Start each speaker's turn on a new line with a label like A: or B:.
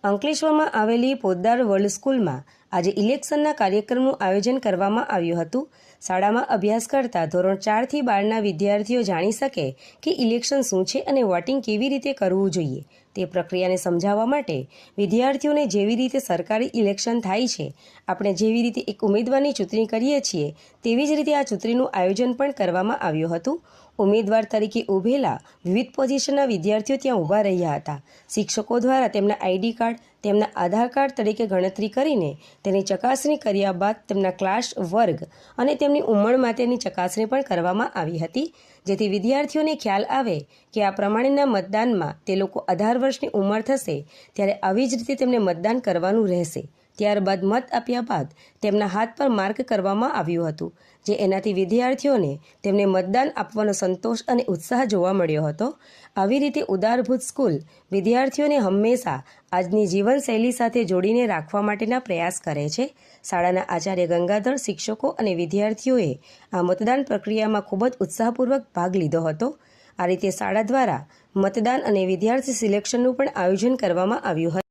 A: અંકલેશ્વરમાં આવેલી પોદ્દાર વર્લ્ડ સ્કૂલમાં આજે ઇલેક્શનના કાર્યક્રમનું આયોજન કરવામાં આવ્યું હતું। શાળામાં અભ્યાસ કરતા ધોરણ 4 થી 12ના વિદ્યાર્થીઓ જાણી શકે કે ઇલેક્શન શું છે અને વોટિંગ કેવી રીતે કરવું જોઈએ તે પ્રક્રિયાને સમજાવવા માટે વિદ્યાર્થીઓને જેવી રીતે સરકારી ઇલેક્શન થાય છે, આપણે જેવી રીતે એક ઉમેદવારની ચૂંટણી કરીએ છીએ તેવી જ રીતે આ ચૂંટણીનું આયોજન પણ કરવામાં આવ્યું હતું। ઉમેદવાર તરીકે ઊભેલા વિવિધ પોઝિશનના વિદ્યાર્થીઓ ત્યાં ઊભા રહ્યા હતા। શિક્ષકો દ્વારા તેમના આઈડી કાર્ડ, તેમના આધાર કાર્ડ તરીકે ગણતરી કરીને તેની ચકાસણી કર્યા બાદ તેમના ક્લાસ, વર્ગ અને તેમની ઉંમર માટેની ચકાસણી પણ કરવામાં આવી હતી, જેથી વિદ્યાર્થીઓને ખ્યાલ આવે કે આ પ્રમાણેના મતદાનમાં તે લોકો 18 વર્ષની ઉંમર થશે ત્યારે આવી જ રીતે તેમને મતદાન કરવાનું રહેશે। ત્યારબાદ મત આપ્યા બાદ તેમના હાથ પર માર્ક કરવામાં આવ્યું હતું, જે એનાથી વિદ્યાર્થીઓને તેમને મતદાન આપવાનો સંતોષ અને ઉત્સાહ જોવા મળ્યો હતો। આવી રીતે ઉદારભૂત સ્કૂલ વિદ્યાર્થીઓને હંમેશા આજની જીવનશૈલી સાથે જોડીને રાખવા માટેના પ્રયાસ કરે છે। શાળાના આચાર્ય ગંગાધર, શિક્ષકો અને વિદ્યાર્થીઓએ આ મતદાન પ્રક્રિયામાં ખૂબ જ ઉત્સાહપૂર્વક ભાગ લીધો હતો। આ રીતે શાળા દ્વારા મતદાન અને વિદ્યાર્થી સિલેક્શનનું પણ આયોજન કરવામાં આવ્યું હતું।